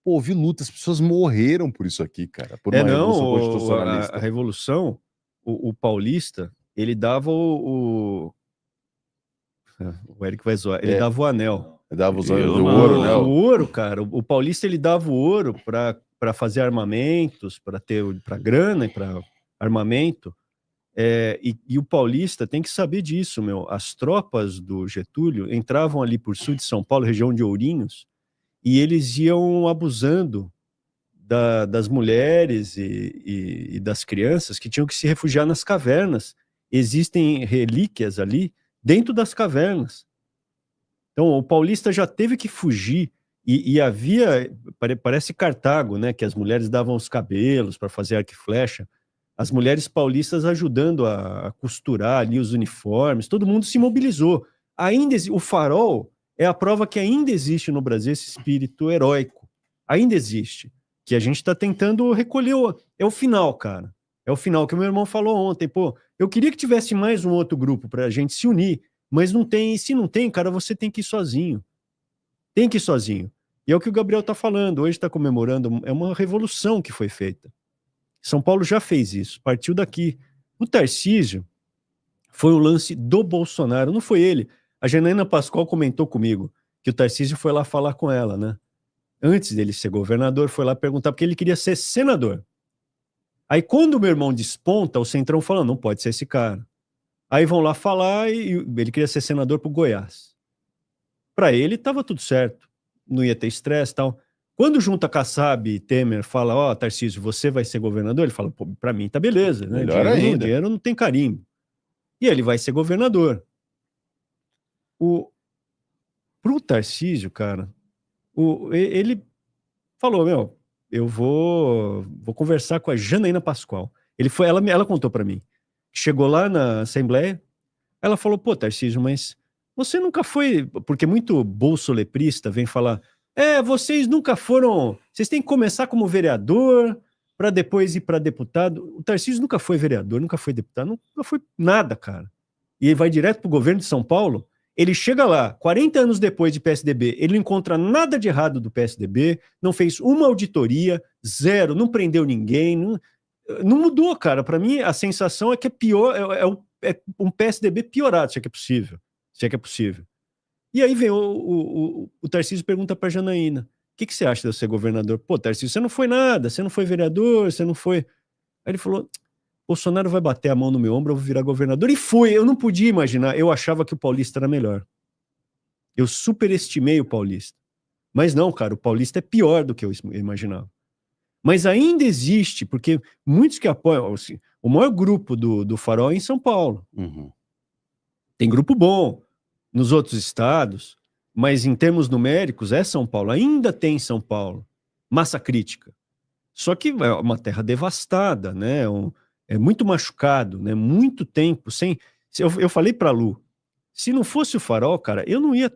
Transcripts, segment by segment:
Pô, houve luta, as pessoas morreram por isso aqui, cara, por uma revolução a constitucionalista. Revolução, o paulista, ele dava o Eric vai zoar, ele dava o anel. Dava o Eu ouro, né? O ouro, cara, o paulista ele dava o ouro para fazer armamentos, para grana e para armamento. E o paulista tem que saber disso, meu. As tropas do Getúlio entravam ali por sul de São Paulo, região de Ourinhos, e eles iam abusando das mulheres e das crianças que tinham que se refugiar nas cavernas. Existem relíquias ali dentro das cavernas. Então, o paulista já teve que fugir e havia, parece Cartago, né, que as mulheres davam os cabelos para fazer arco e flecha, as mulheres paulistas ajudando a costurar ali os uniformes, todo mundo se mobilizou. O farol é a prova que ainda existe no Brasil esse espírito heróico. Ainda existe. Que a gente está tentando recolher. É o final, cara. É o final que o meu irmão falou ontem. Pô, eu queria que tivesse mais um outro grupo para a gente se unir, mas não tem. E se não tem, cara, você tem que ir sozinho. Tem que ir sozinho. E é o que o Gabriel está falando. Hoje está comemorando. É uma revolução que foi feita. São Paulo já fez isso. Partiu daqui. O Tarcísio foi o lance do Bolsonaro. Não foi ele. A Janaína Pascoal comentou comigo que o Tarcísio foi lá falar com ela, né? Antes dele ser governador, foi lá perguntar porque ele queria ser senador. Aí quando o meu irmão desponta, o Centrão fala, não pode ser esse cara. Aí vão lá falar e ele queria ser senador pro Goiás. Para ele estava tudo certo, não ia ter estresse e tal. Quando junta Kassab e Temer fala, ó, Tarcísio, você vai ser governador, ele fala, pô, para mim tá beleza, né? Melhor ainda. Dinheiro não tem carimbo. E ele vai ser governador. Pro Tarcísio, cara, ele falou, meu, eu vou conversar com a Janaína Pascoal. Ela contou para mim. Chegou lá na Assembleia, ela falou, pô, Tarcísio, mas você nunca foi... Porque muito bolsoleprista vem falar, vocês nunca foram... Vocês têm que começar como vereador para depois ir para deputado. O Tarcísio nunca foi vereador, nunca foi deputado, nunca foi nada, cara. E ele vai direto pro governo de São Paulo. Ele chega lá, 40 anos depois de PSDB, ele não encontra nada de errado do PSDB, não fez uma auditoria, zero, não prendeu ninguém, não mudou, cara. Para mim, a sensação é que é pior, é um PSDB piorado, se é que é possível. Se é que é possível. E aí vem o Tarcísio pergunta para Janaína, o que você acha de eu ser governador? Pô, Tarcísio, você não foi nada, você não foi vereador, você não foi... Aí ele falou... Bolsonaro vai bater a mão no meu ombro, eu vou virar governador. E foi, eu não podia imaginar, eu achava que o Paulista era melhor. Eu superestimei o Paulista. Mas não, cara, o Paulista é pior do que eu imaginava. Mas ainda existe, porque muitos que apoiam, assim, o maior grupo do Farol é em São Paulo. Uhum. Tem grupo bom nos outros estados, mas em termos numéricos é São Paulo. Ainda tem São Paulo. Massa crítica. Só que é uma terra devastada, né? É muito machucado, né? Muito tempo sem... Eu falei para Lu, se não fosse o Farol, cara, eu não ia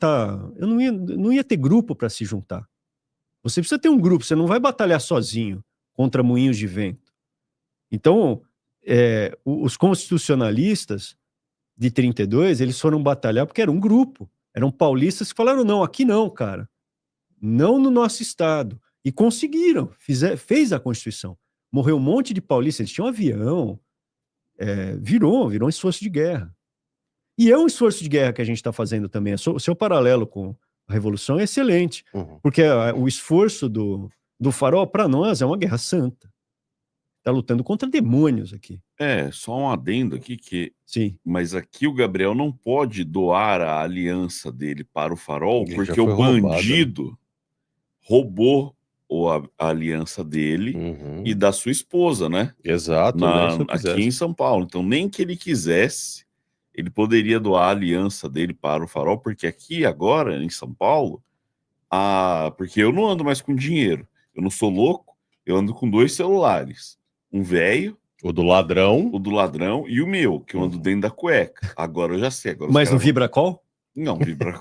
não ia ter grupo para se juntar. Você precisa ter um grupo, você não vai batalhar sozinho contra moinhos de vento. Então, os constitucionalistas de 32, eles foram batalhar porque era um grupo, eram paulistas que falaram, não, aqui não, cara, não no nosso estado. E conseguiram, fez a Constituição. Morreu um monte de paulistas, eles tinham um avião, virou um esforço de guerra. E é um esforço de guerra que a gente está fazendo também. O seu paralelo com a Revolução é excelente, porque o esforço do Farol, para nós, é uma guerra santa. Está lutando contra demônios aqui. Só um adendo aqui que... Sim. Mas aqui o Gabriel não pode doar a aliança dele para o Farol, Ele porque já o foi roubado, bandido roubou a aliança dele e da sua esposa, né? Exato, aqui em São Paulo. Então, nem que ele quisesse, ele poderia doar a aliança dele para o Farol, porque aqui agora, em São Paulo, porque eu não ando mais com dinheiro, eu não sou louco, eu ando com 2 celulares. Um velho, o do ladrão e o meu, que eu ando dentro da cueca. Agora eu já sei. Agora mas não vibra call? Não, vibra.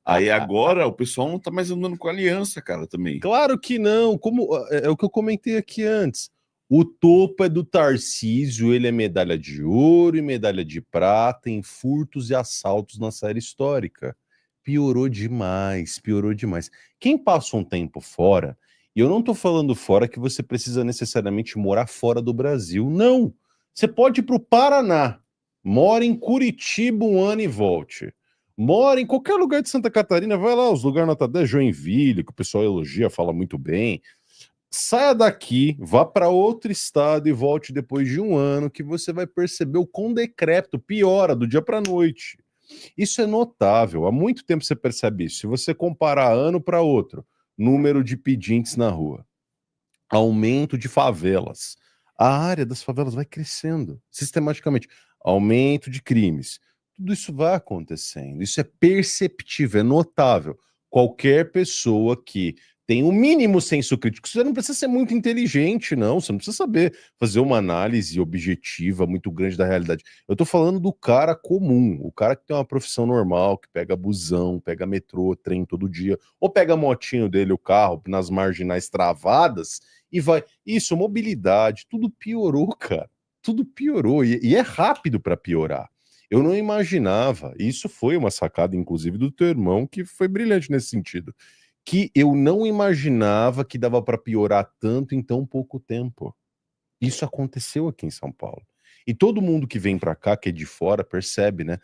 Aí agora o pessoal não tá mais andando com aliança, cara, também. Claro que não, como é o que eu comentei aqui antes. O topo é do Tarcísio, ele é medalha de ouro e medalha de prata em furtos e assaltos na série histórica. piorou demais, piorou demais. Quem passa um tempo fora, e eu não tô falando fora que você precisa necessariamente morar fora do Brasil, não. Você pode ir pro Paraná, mora em Curitiba um ano e volte. Mora em qualquer lugar de Santa Catarina, vai lá, os lugares nota 10, Joinville, que o pessoal elogia, fala muito bem. Saia daqui, vá para outro estado e volte depois de um ano, que você vai perceber o quão decrépito piora do dia para noite. Isso é notável, há muito tempo você percebe isso. Se você comparar ano para outro, número de pedintes na rua, aumento de favelas, a área das favelas vai crescendo sistematicamente, aumento de crimes. Tudo isso vai acontecendo, isso é perceptível, é notável. Qualquer pessoa que tem o mínimo senso crítico, você não precisa ser muito inteligente, não, você não precisa saber fazer uma análise objetiva muito grande da realidade. Eu tô falando do cara comum, o cara que tem uma profissão normal, que pega busão, pega metrô, trem todo dia, ou pega a motinho dele, o carro, nas marginais travadas, e vai. Isso, mobilidade, tudo piorou, cara. Tudo piorou. E é rápido para piorar. Eu não imaginava. Isso foi uma sacada, inclusive, do teu irmão, que foi brilhante nesse sentido. Que eu não imaginava que dava para piorar tanto em tão pouco tempo. Isso aconteceu aqui em São Paulo. E todo mundo que vem para cá, que é de fora, percebe, né?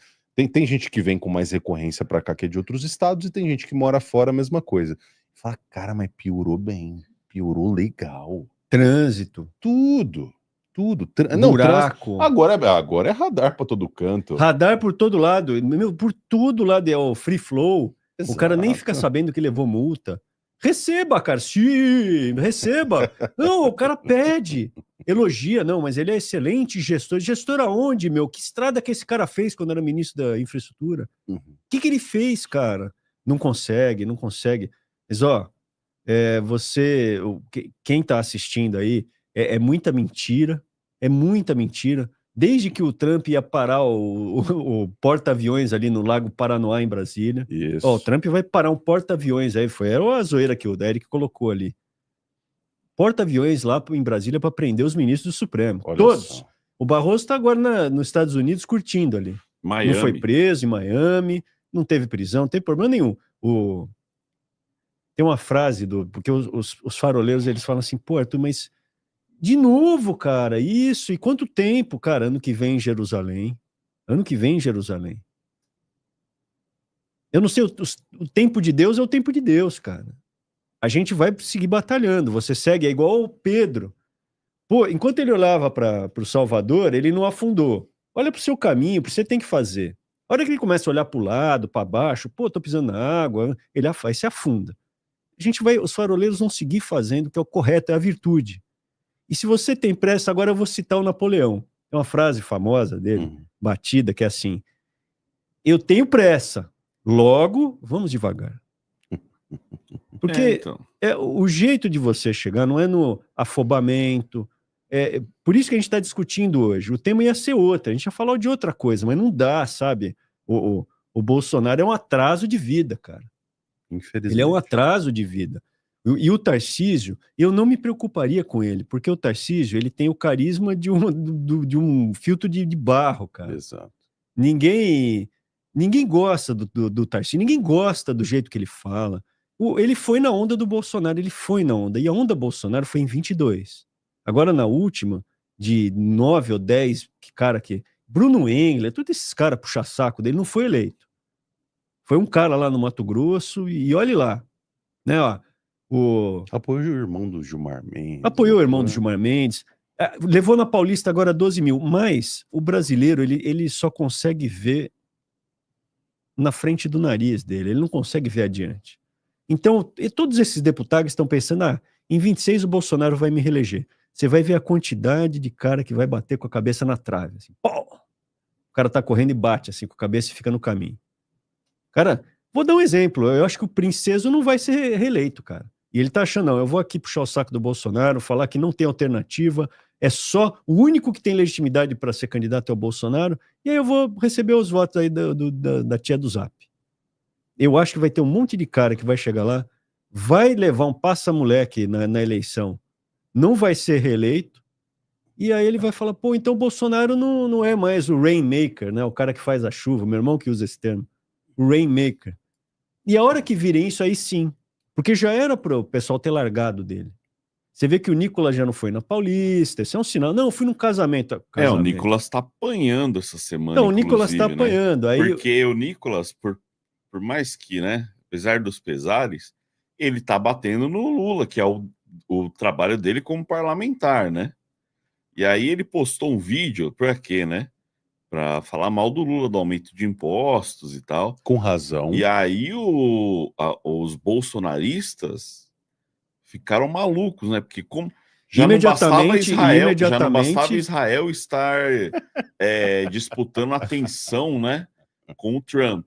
Tem gente que vem com mais recorrência para cá, que é de outros estados, e tem gente que mora fora, a mesma coisa. Fala, cara, mas piorou bem. Piorou legal. Trânsito. Tudo. Tudo. Não, trânsito. Buraco. Agora é radar para todo canto. Radar por todo lado. Meu, por todo lado é o free flow. O cara nem fica Exato. sabendo que levou multa. Receba, cara. Sim, receba. Não, o cara pede. Elogia, não, mas ele é excelente gestor. Gestor aonde, meu? Que estrada que esse cara fez quando era ministro da infraestrutura? Uhum. O que ele fez, cara? Não consegue, não consegue. Mas, ó, você, quem tá assistindo aí, é muita mentira. É muita mentira. Desde que o Trump ia parar o porta-aviões ali no Lago Paranoá, em Brasília. Isso. Ó, o Trump vai parar um porta-aviões aí. Era a zoeira que o Eric colocou ali. Porta-aviões lá em Brasília para prender os ministros do Supremo. Olha Todos. só. O Barroso está agora nos Estados Unidos curtindo ali. Miami. Não foi preso em Miami, não teve prisão, não tem problema nenhum. Tem uma frase porque os faroleiros eles falam assim, pô, Arthur, mas de novo, cara, isso, e quanto tempo, cara? Ano que vem em Jerusalém. Ano que vem em Jerusalém. Eu não sei, o tempo de Deus é o tempo de Deus, cara. A gente vai seguir batalhando, você segue, é igual o Pedro. Pô, enquanto ele olhava para o Salvador, ele não afundou. Olha para o seu caminho, o que você tem que fazer. A hora que ele começa a olhar para o lado, para baixo, pô, tô pisando na água, ele se afunda. Os faroleiros vão seguir fazendo o que é o correto, é a virtude. E se você tem pressa, agora eu vou citar o Napoleão. Tem uma frase famosa dele, batida, que é assim: eu tenho pressa, logo vamos devagar. Porque Então. o jeito de você chegar não é no afobamento. Por isso que a gente está discutindo hoje. O tema ia ser outro, a gente ia falar de outra coisa, mas não dá, sabe? O Bolsonaro é um atraso de vida, cara. Infelizmente. Ele é um atraso de vida. E o Tarcísio, eu não me preocuparia com ele, porque o Tarcísio ele tem o carisma de um filtro de barro, cara. Exato. Ninguém gosta do Tarcísio, ninguém gosta do jeito que ele fala. Ele foi na onda do Bolsonaro, ele foi na onda. E a onda Bolsonaro foi em 22. Agora, na última, de 9 ou 10, Bruno Engler, todos esses caras puxa-saco dele, não foi eleito. Foi um cara lá no Mato Grosso e olhe lá. Né, ó, Apoiou o irmão do Gilmar Mendes. Apoiou o irmão do Gilmar Mendes. Levou na Paulista agora 12 mil. Mas o brasileiro, ele só consegue ver na frente do nariz dele. Ele não consegue ver adiante. Então, todos esses deputados estão pensando, em 26 o Bolsonaro vai me reeleger. Você vai ver a quantidade de cara que vai bater com a cabeça na trave. Assim, pô! O cara tá correndo e bate assim com a cabeça e fica no caminho. Cara, vou dar um exemplo. Eu acho que o Princeso não vai ser reeleito, cara. E ele tá achando, não, eu vou aqui puxar o saco do Bolsonaro, falar que não tem alternativa, é só o único que tem legitimidade para ser candidato é o Bolsonaro, e aí eu vou receber os votos aí da tia do Zap. Eu acho que vai ter um monte de cara que vai chegar lá, vai levar um passa-moleque na eleição, não vai ser reeleito, e aí ele vai falar, pô, então o Bolsonaro não é mais o rainmaker, né? O cara que faz a chuva, meu irmão que usa esse termo, o rainmaker. E a hora que virem isso aí, sim. Porque já era para o pessoal ter largado dele. Você vê que o Nicolas já não foi na Paulista, isso é um sinal. Não, eu fui num casamento. O Nicolas tá apanhando essa semana, Então, o Nicolas tá inclusive, né? apanhando. Aí, Porque o Nicolas, por mais que, né, apesar dos pesares, ele tá batendo no Lula, que é o trabalho dele como parlamentar, né? E aí ele postou um vídeo, pra quê, né? Pra falar mal do Lula, do aumento de impostos e tal. Com razão. E aí os bolsonaristas ficaram malucos, né? Porque como já não bastava Israel estar disputando atenção, né, com o Trump.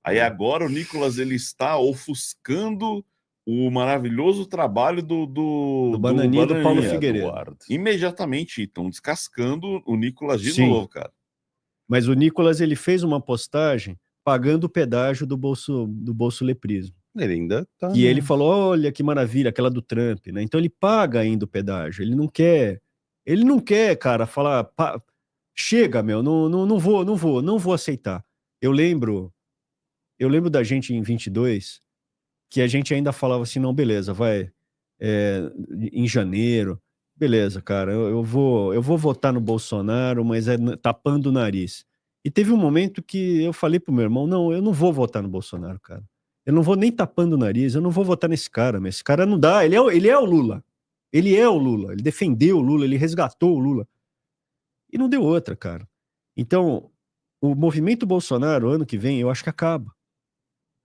Aí agora o Nicolas ele está ofuscando o maravilhoso trabalho do Bananinha e do Paulo Figueiredo. Eduardo. Imediatamente estão descascando o Nicolas de novo, cara. Mas o Nicolas ele fez uma postagem pagando o pedágio do bolso leprismo. Ele ainda tá. E ele falou: olha que maravilha, aquela do Trump, né? Então ele paga ainda o pedágio. Ele não quer, cara, falar, chega, meu, não vou aceitar. Eu lembro da gente em 22, que a gente ainda falava assim, não, beleza, vai, em janeiro, beleza, cara, eu vou votar no Bolsonaro, mas tapando o nariz. E teve um momento que eu falei pro meu irmão, não, eu não vou votar no Bolsonaro, cara. Eu não vou nem tapando o nariz, eu não vou votar nesse cara, mas esse cara não dá, ele é o Lula. Ele é o Lula, ele defendeu o Lula, ele resgatou o Lula. E não deu outra, cara. Então, o movimento Bolsonaro, ano que vem, eu acho que acaba.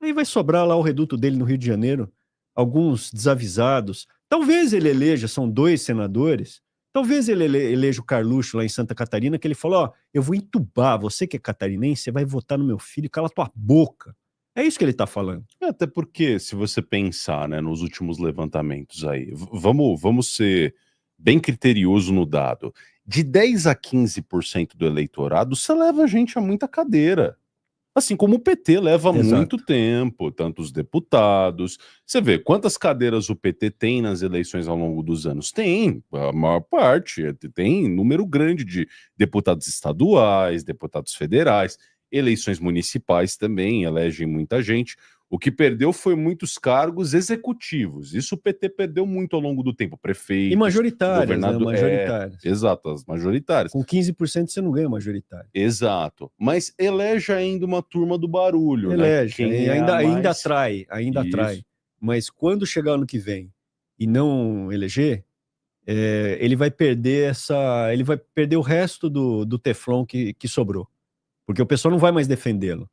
Aí vai sobrar lá o reduto dele no Rio de Janeiro, alguns desavisados. Talvez ele eleja, são 2 senadores, talvez ele eleja o Carluxo lá em Santa Catarina, que ele falou, ó, eu vou entubar, você que é catarinense, você vai votar no meu filho, cala tua boca. É isso que ele tá falando. Até porque, se você pensar, né, nos últimos levantamentos aí, vamos ser bem criterioso no dado. De 10 a 15% do eleitorado, você leva a gente a muita cadeira. Assim como o PT leva muito tempo, tanto os deputados. Você vê quantas cadeiras o PT tem nas eleições ao longo dos anos? Tem, a maior parte. Tem número grande de deputados estaduais, deputados federais. Eleições municipais também elegem muita gente. O que perdeu foi muitos cargos executivos. Isso o PT perdeu muito ao longo do tempo. Prefeitos, e majoritárias, governador, né? Majoritárias. Exato, as majoritárias. Com 15% você não ganha majoritário. Exato. Mas elege ainda uma turma do barulho, elege, né? ainda atrai. Mas quando chegar ano que vem e não eleger, ele vai perder ele vai perder o resto do Teflon que sobrou. Porque o pessoal não vai mais defendê-lo.